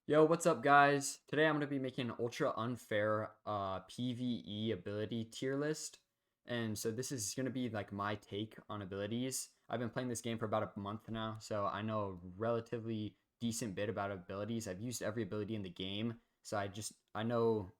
Yo, what's up, guys? Today I'm going to be making an ultra unfair PvE ability tier list. And so this is going to be like my take on abilities. I've been playing this game for about a month now, so I know a relatively decent bit about abilities. I've used every ability in the game, so I just know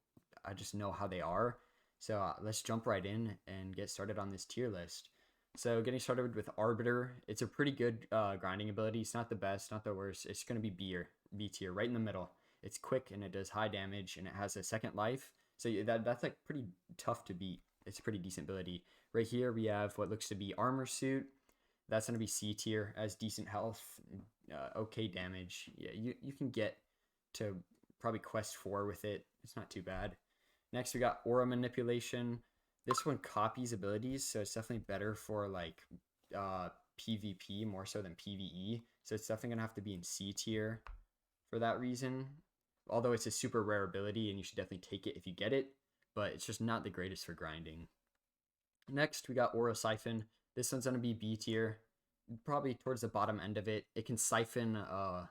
how they are. So let's jump right in and get started on this tier list. So getting started with Arbiter, it's a pretty good grinding ability. It's not the best, not the worst. It's going to be B tier, right in the middle. It's quick and it does high damage and it has a second life. So that's like pretty tough to beat. It's a pretty decent ability. Right here we have what looks to be Armor Suit. That's going to be C tier, as decent health, okay damage. Yeah, you can get to probably quest 4 with it. It's not too bad. Next we got Aura Manipulation. This one copies abilities, so it's definitely better for like uh, PvP more so than PvE. So it's definitely gonna have to be in C tier for that reason. Although it's a super rare ability and you should definitely take it if you get it, but it's just not the greatest for grinding. Next, we got Aura Siphon. This one's gonna be B tier, probably towards the bottom end of it. It can siphon, uh,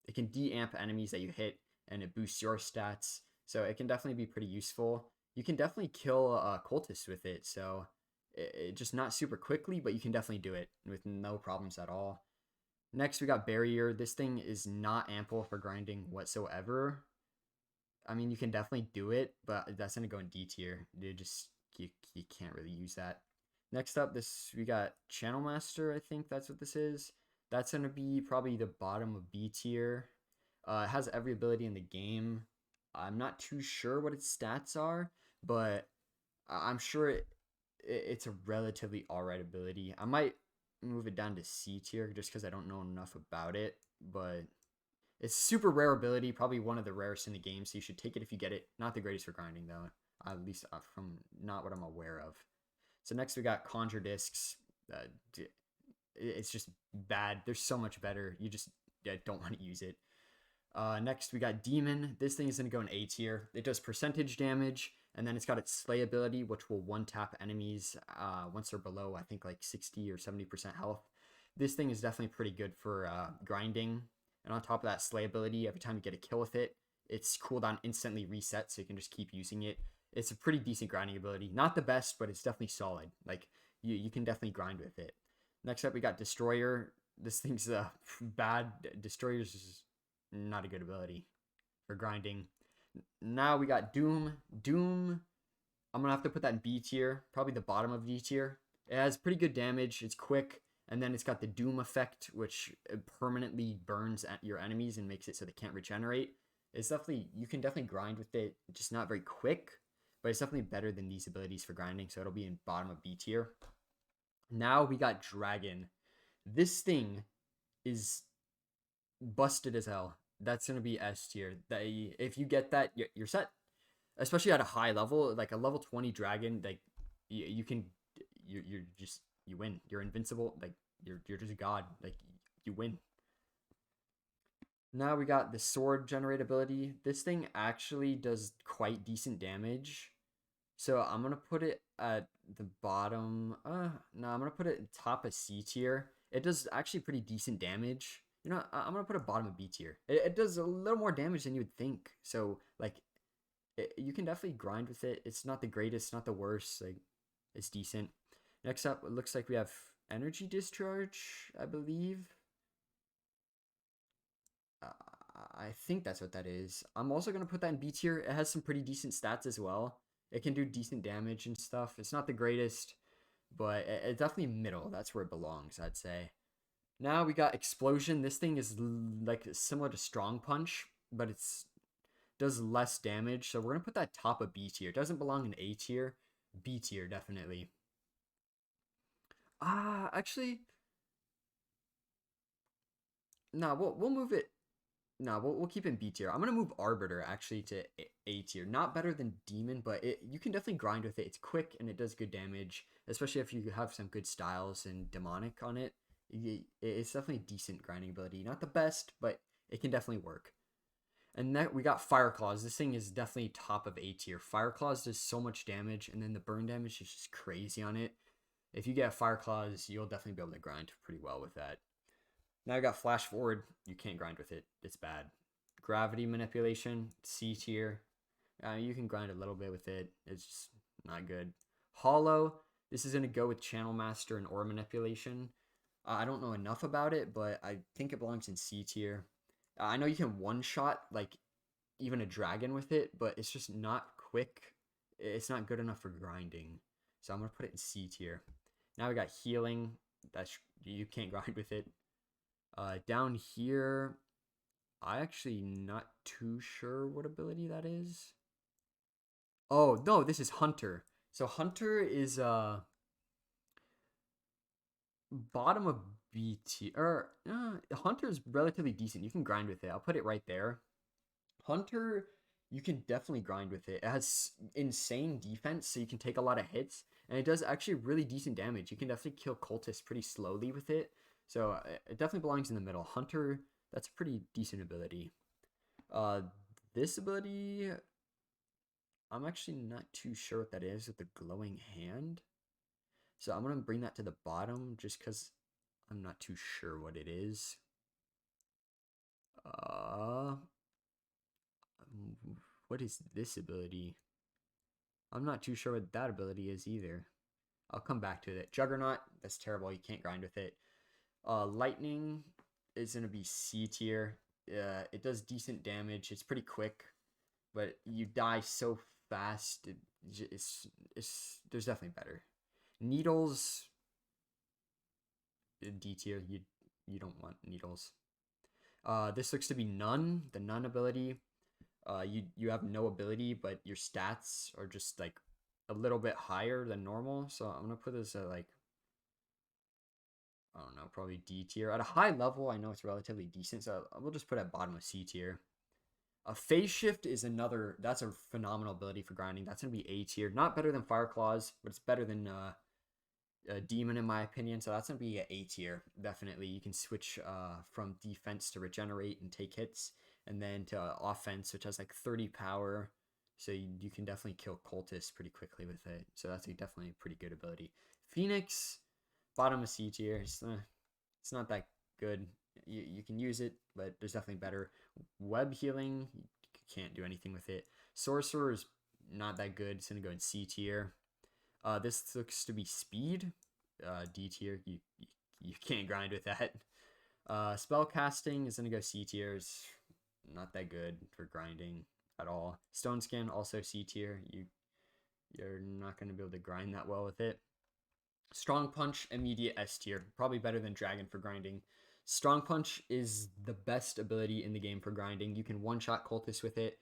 it can de-amp enemies that you hit, and it boosts your stats. So it can definitely be pretty useful. You can definitely kill cultists with it, so it just not super quickly, but you can definitely do it with no problems at all. Next, we got Barrier. This thing is not ample for grinding whatsoever. I mean, you can definitely do it, but that's gonna go in D tier. You can't really use that. Next up, this we got Channel Master. I think that's what this is. That's gonna be probably the bottom of B tier. It has every ability in the game. I'm not too sure what its stats are, but I'm sure it's a relatively alright ability. I might move it down to C tier just because I don't know enough about it, but it's super rare ability, probably one of the rarest in the game, so you should take it if you get it. Not the greatest for grinding though, at least from not what I'm aware of. So next we got Conjure Discs. It's just bad. There's so much better. You just don't want to use it. Next, we got Demon. This thing is going to go in A tier. It does percentage damage, and then it's got its Slay ability, which will one-tap enemies once they're below, I think, like 60 or 70% health. This thing is definitely pretty good for grinding. And on top of that Slay ability, every time you get a kill with it, its cooldown instantly resets, so you can just keep using it. It's a pretty decent grinding ability. Not the best, but it's definitely solid. Like, you can definitely grind with it. Next up, we got Destroyer. This thing's bad. Destroyer's not a good ability for grinding. Now we got Doom. Doom, I'm gonna have to put that in B tier, probably the bottom of D tier. It has pretty good damage. It's quick, and then it's got the Doom effect, which permanently burns at your enemies and makes it so they can't regenerate. It's definitely you can definitely grind with it, just not very quick, but it's definitely better than these abilities for grinding. So it'll be in bottom of B tier. Now we got Dragon. This thing is busted as hell. That's gonna be S tier. That if you get that, you're set. Especially at a high level, like a level 20 dragon, like you can, you're just you win. You're invincible. Like you're just a god. Like you win. Now we got the sword generate ability. This thing actually does quite decent damage. So I'm gonna put it at the bottom. No, I'm gonna put it top of C tier. It does actually pretty decent damage. You know, I'm gonna put it bottom of B tier. It does a little more damage than you would think. So like, you can definitely grind with it. It's not the greatest, not the worst. Like, it's decent. Next up, it looks like we have energy discharge, I believe. Uh, I think that's what that is. I'm also gonna put that in B tier. It has some pretty decent stats as well. It can do decent damage and stuff. It's not the greatest, but it's definitely middle. That's where it belongs, I'd say. Now we got explosion. This thing is like similar to strong punch, but it's does less damage. So we're gonna put that top of B tier. It doesn't belong in A tier. B tier definitely. Actually, no. We'll move it. No, we'll keep it in B tier. I'm gonna move Arbiter actually to A tier. Not better than Demon, but you can definitely grind with it. It's quick and it does good damage, especially if you have some good styles and demonic on it. It's definitely a decent grinding ability. Not the best, but it can definitely work. And then we got Fire Claws. This thing is definitely top of A tier. Fire Claws does so much damage, and then the burn damage is just crazy on it. If you get Fire Claws, you'll definitely be able to grind pretty well with that. Now I got flash forward. You can't grind with it. It's bad. Gravity manipulation, C tier. You can grind a little bit with it. It's just not good. Hollow. This is going to go with Channel Master and Ore Manipulation. I don't know enough about it, but I think it belongs in C tier. I know you can one-shot, like, even a dragon with it, but it's just not quick. It's not good enough for grinding. So I'm going to put it in C tier. Now we got Healing. You can't grind with it. Down here, I actually not too sure what ability that is. Oh, no, this is Hunter. So Hunter is bottom of B tier. Or Hunter's relatively decent. You can grind with it. I'll put it right there. Hunter, you can definitely grind with it. It has insane defense, so you can take a lot of hits, and it does actually really decent damage. You can definitely kill cultists pretty slowly with it. So it definitely belongs in the middle. Hunter, that's a pretty decent ability. This ability, I'm actually not too sure what that is with the glowing hand. So I'm going to bring that to the bottom just because I'm not too sure what it is. What is this ability? I'm not too sure what that ability is either. I'll come back to it. Juggernaut, that's terrible. You can't grind with it. Lightning is going to be C tier. It does decent damage. It's pretty quick, but you die so fast. There's definitely better. Needles, D tier. You don't want needles. This looks to be None, the None ability. You have no ability, but your stats are just like a little bit higher than normal. So I'm gonna put this at like, I don't know, probably D tier. At a high level, I know it's relatively decent, so we'll just put it at bottom of C tier. A phase shift is that's a phenomenal ability for grinding. That's gonna be A tier. Not better than Fire Claws, but it's better than Demon in my opinion. So that's gonna be A tier. Definitely, you can switch from defense to regenerate and take hits, and then to offense, which has like 30 power. So you can definitely kill cultists pretty quickly with it. So that's definitely a pretty good ability. Phoenix, bottom of C tier. It's not that good. You can use it, but there's definitely better. Web healing, you can't do anything with it. Sorcerer is not that good. It's gonna go in C tier. This looks to be speed. D tier. You can't grind with that. Spell casting is gonna go C tier. It's not that good for grinding at all. Stone skin also C tier. You're not gonna be able to grind that well with it. Strong punch, immediate S tier. Probably better than dragon for grinding. Strong punch is the best ability in the game for grinding. You can one-shot cultists with it.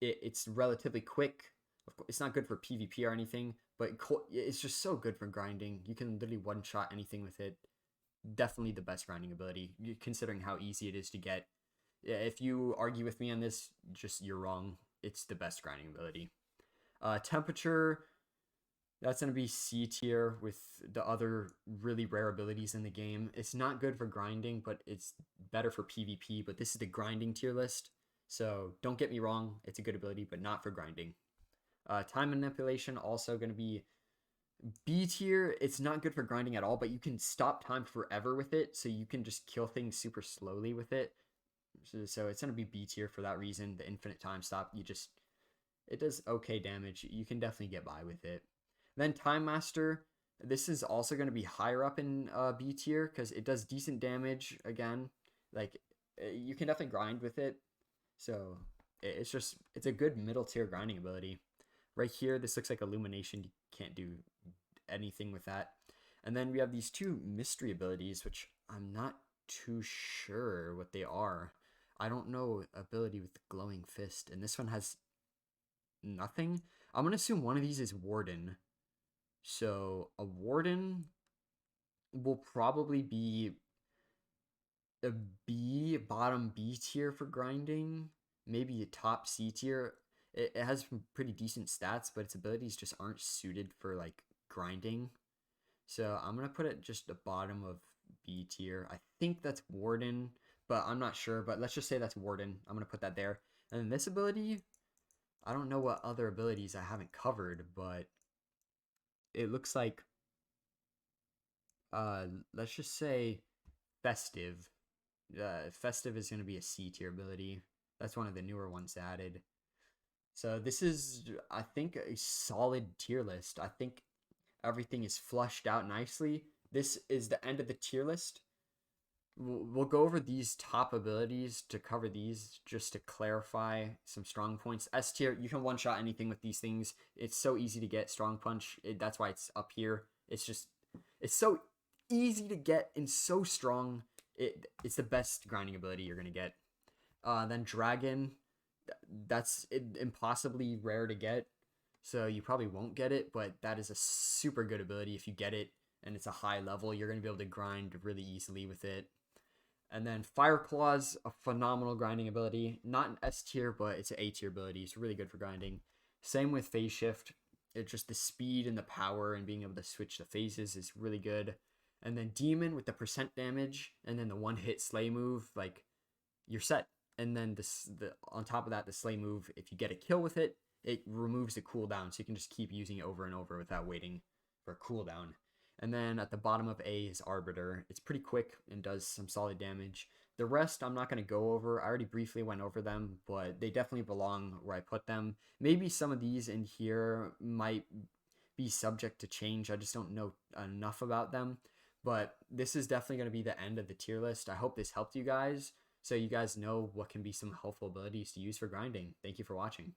It's relatively quick. Of course, it's not good for PvP or anything, but it's just so good for grinding. You can literally one-shot anything with it. Definitely the best grinding ability, considering how easy it is to get. If you argue with me on this, you're wrong. It's the best grinding ability. Temperature, that's going to be C tier with the other really rare abilities in the game. It's not good for grinding, but it's better for PvP. But this is the grinding tier list. So don't get me wrong. It's a good ability, but not for grinding. Time manipulation also going to be B tier. It's not good for grinding at all, but you can stop time forever with it. So you can just kill things super slowly with it. So it's going to be B tier for that reason. The infinite time stop. It does okay damage. You can definitely get by with it. Then Time Master, this is also going to be higher up in B tier because it does decent damage again. Like, you can definitely grind with it. So it's a good middle tier grinding ability. Right here, this looks like Illumination. You can't do anything with that. And then we have these two mystery abilities, which I'm not too sure what they are. I don't know ability with the glowing fist. And this one has nothing. I'm going to assume one of these is Warden. So a Warden will probably be a bottom B tier for grinding, maybe a top C tier. It has some pretty decent stats, but its abilities just aren't suited for like grinding. So I'm gonna put it just the bottom of B tier. I think that's Warden, but I'm not sure. But let's just say that's Warden. I'm gonna put that there. And then this ability, I don't know what other abilities I haven't covered, but it looks like let's just say Festive. Festive is going to be a C tier ability. That's one of the newer ones added. So this is, I think, a solid tier list. I think everything is flushed out nicely. This is the end of the tier list. We'll go over these top abilities to cover these just to clarify some strong points. S tier, you can one-shot anything with these things. It's so easy to get strong punch. That's why it's up here. It's so easy to get and so strong. It's the best grinding ability you're going to get. Then dragon, that's impossibly rare to get. So you probably won't get it, but that is a super good ability. If you get it and it's a high level, you're going to be able to grind really easily with it. And then Fire Claws, a phenomenal grinding ability. Not an S tier, but it's an A tier ability. It's really good for grinding. Same with Phase Shift. It's just the speed and the power and being able to switch the phases is really good. And then Demon with the percent damage and then the one-hit Slay move, like, you're set. And then on top of that, the Slay move, if you get a kill with it, it removes the cooldown, so you can just keep using it over and over without waiting for a cooldown. And then at the bottom of A is Arbiter. It's pretty quick and does some solid damage. The rest I'm not going to go over. I already briefly went over them, but they definitely belong where I put them. Maybe some of these in here might be subject to change. I just don't know enough about them. But this is definitely going to be the end of the tier list. I hope this helped you guys, so you guys know what can be some helpful abilities to use for grinding. Thank you for watching.